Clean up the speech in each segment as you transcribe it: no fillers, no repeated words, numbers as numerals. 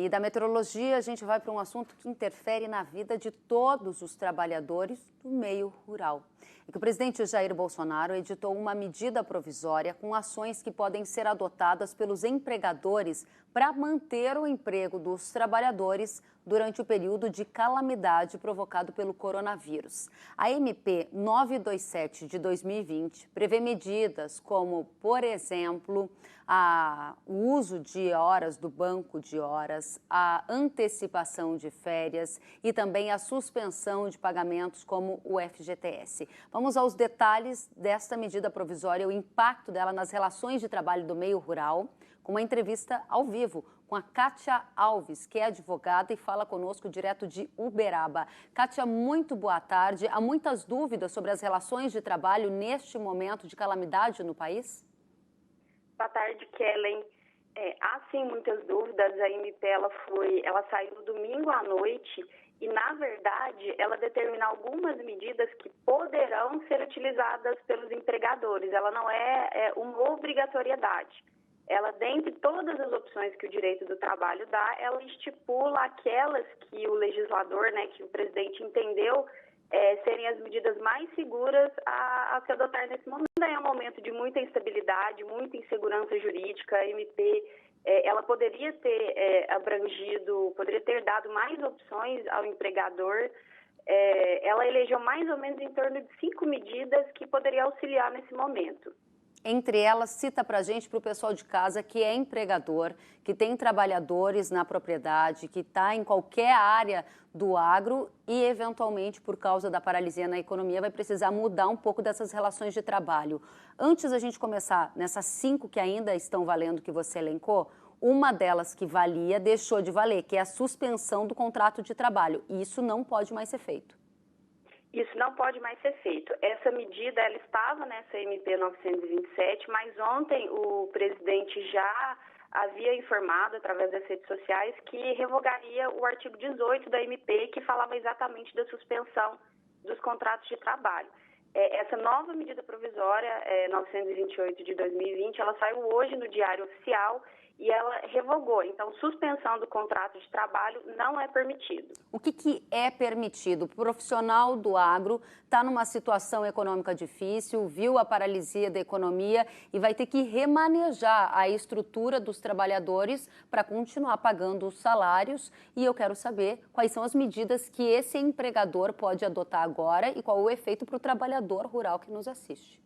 E da meteorologia, a gente vai para um assunto que interfere na vida de todos os trabalhadores do meio rural. É que o presidente Jair Bolsonaro editou uma medida provisória com ações que podem ser adotadas pelos empregadores para manter o emprego dos trabalhadores durante o período de calamidade provocado pelo coronavírus. A MP 927 de 2020 prevê medidas como, por exemplo, o uso de horas do banco de horas, a antecipação de férias e também a suspensão de pagamentos como o FGTS. Vamos aos detalhes desta medida provisória, o impacto dela nas relações de trabalho do meio rural, com uma entrevista ao vivo com a Kátia Alves, que é advogada e fala conosco direto de Uberaba. Kátia, muito boa tarde. Há muitas dúvidas sobre as relações de trabalho neste momento de calamidade no país? Boa tarde, Kellen. Há sim muitas dúvidas. A MP ela saiu no domingo à noite e, na verdade, ela determina algumas medidas que poderão ser utilizadas pelos empregadores. Ela não é uma obrigatoriedade. Ela, dentre todas as opções que o direito do trabalho dá, ela estipula aquelas que o legislador, que o presidente entendeu serem as medidas mais seguras a se adotar nesse momento. É um momento de muita instabilidade, muita insegurança jurídica. A MP ela poderia ter poderia ter dado mais opções ao empregador. Ela elegeu mais ou menos em torno de 5 medidas que poderiam auxiliar nesse momento. Entre elas, cita para a gente, para o pessoal de casa que é empregador, que tem trabalhadores na propriedade, que está em qualquer área do agro e, eventualmente, por causa da paralisia na economia, vai precisar mudar um pouco dessas relações de trabalho. Antes da gente começar nessas 5 que ainda estão valendo, que você elencou, uma delas que valia deixou de valer, que é a suspensão do contrato de trabalho. E isso não pode mais ser feito. Isso não pode mais ser feito. Essa medida ela estava nessa MP 927, mas ontem o presidente já havia informado através das redes sociais que revogaria o artigo 18 da MP, que falava exatamente da suspensão dos contratos de trabalho. Essa nova medida provisória, 928 de 2020, ela saiu hoje no Diário Oficial e ela revogou. Então, suspensão do contrato de trabalho não é permitido. O que é permitido? O profissional do agro está numa situação econômica difícil, viu a paralisia da economia e vai ter que remanejar a estrutura dos trabalhadores para continuar pagando os salários. E eu quero saber quais são as medidas que esse empregador pode adotar agora e qual o efeito para o trabalhador rural que nos assiste.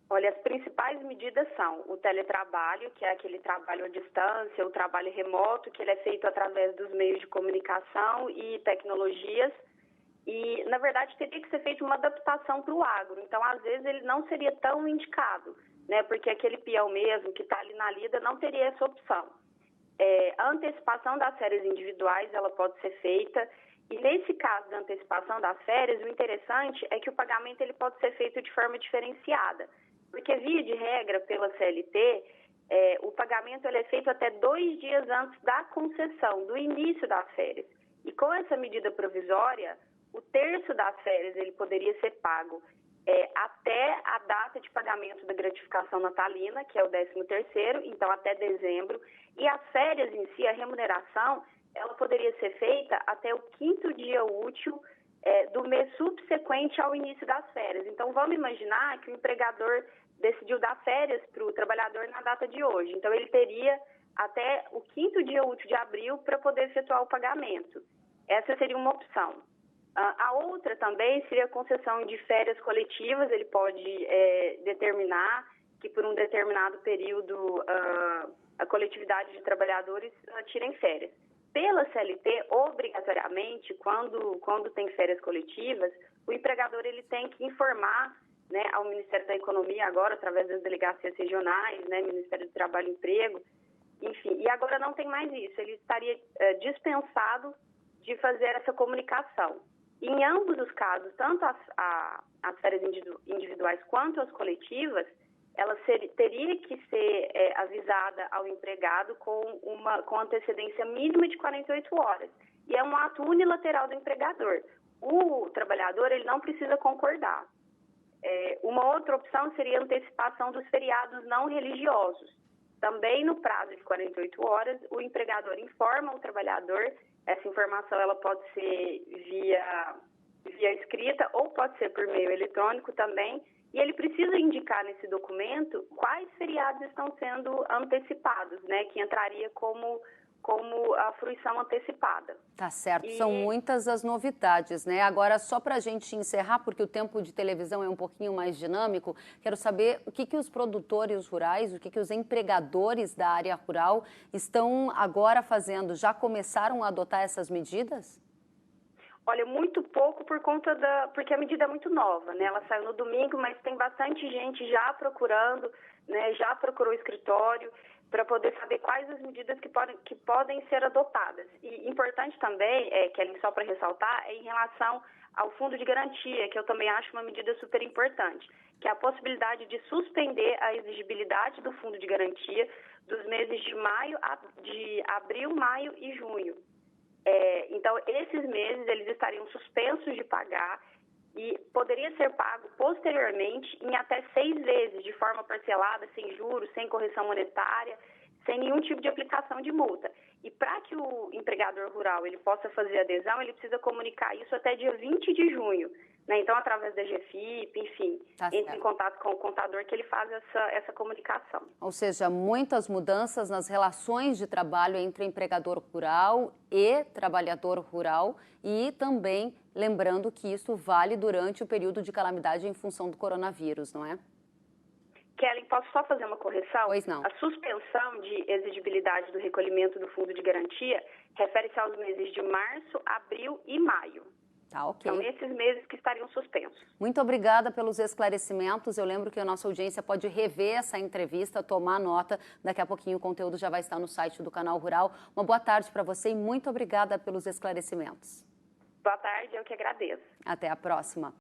Olha, as principais medidas são o teletrabalho, que é aquele trabalho à distância, o trabalho remoto, que ele é feito através dos meios de comunicação e tecnologias. E, na verdade, teria que ser feita uma adaptação para o agro. Então, às vezes, ele não seria tão indicado, porque aquele peão mesmo que está ali na lida não teria essa opção. A antecipação das férias individuais, ela pode ser feita. E, nesse caso da antecipação das férias, o interessante é que o pagamento ele pode ser feito de forma diferenciada. Porque, via de regra, pela CLT, o pagamento ele é feito até 2 dias antes da concessão, do início das férias. E com essa medida provisória, o terço das férias ele poderia ser pago até a data de pagamento da gratificação natalina, que é o 13º, então até dezembro. E as férias em si, a remuneração, ela poderia ser feita até o 5º dia útil do mês subsequente ao início das férias. Então, vamos imaginar que o empregador decidiu dar férias para o trabalhador na data de hoje. Então, ele teria até o 5º dia útil de abril para poder efetuar o pagamento. Essa seria uma opção. A outra também seria a concessão de férias coletivas. Ele pode determinar que, por um determinado período, a coletividade de trabalhadores tirem férias. Pela CLT, obrigatoriamente, quando tem férias coletivas, o empregador ele tem que informar ao Ministério da Economia agora, através das delegacias regionais, Ministério do Trabalho e Emprego, enfim. E agora não tem mais isso, ele estaria dispensado de fazer essa comunicação. E em ambos os casos, tanto as férias individuais quanto as coletivas, ela teria que ser avisada ao empregado com antecedência mínima de 48 horas. E é um ato unilateral do empregador. O trabalhador ele não precisa concordar. Uma outra opção seria a antecipação dos feriados não religiosos. Também no prazo de 48 horas, o empregador informa o trabalhador. Essa informação ela pode ser via escrita ou pode ser por meio eletrônico também. E ele precisa indicar nesse documento quais feriados estão sendo antecipados, né? Que entraria como a fruição antecipada. Tá certo, são muitas as novidades, né? Agora, só para a gente encerrar, porque o tempo de televisão é um pouquinho mais dinâmico, quero saber o que os produtores rurais, o que os empregadores da área rural estão agora fazendo. Já começaram a adotar essas medidas? Olha, muito pouco porque a medida é muito nova, né? Ela saiu no domingo, mas tem bastante gente já procurando, né? Já procurou o escritório para poder saber quais as medidas que podem ser adotadas. E importante também, Kelly, só para ressaltar, é em relação ao fundo de garantia, que eu também acho uma medida super importante, que é a possibilidade de suspender a exigibilidade do fundo de garantia dos meses de abril, maio e junho. Então, esses meses eles estariam suspensos de pagar e poderia ser pago posteriormente em até 6 vezes, de forma parcelada, sem juros, sem correção monetária, sem nenhum tipo de aplicação de multa. E para que o empregador rural ele possa fazer adesão, ele precisa comunicar isso até dia 20 de junho. Né? Então, através da GFIP, enfim, entra em contato com o contador que ele faz essa comunicação. Ou seja, muitas mudanças nas relações de trabalho entre empregador rural e trabalhador rural e também lembrando que isso vale durante o período de calamidade em função do coronavírus, não é? Kelly, posso só fazer uma correção? Pois não. A suspensão de exigibilidade do recolhimento do fundo de garantia refere-se aos meses de março, abril e maio. Tá, ok. São esses meses que estariam suspensos. Muito obrigada pelos esclarecimentos. Eu lembro que a nossa audiência pode rever essa entrevista, tomar nota. Daqui a pouquinho o conteúdo já vai estar no site do Canal Rural. Uma boa tarde para você e muito obrigada pelos esclarecimentos. Boa tarde, eu que agradeço. Até a próxima.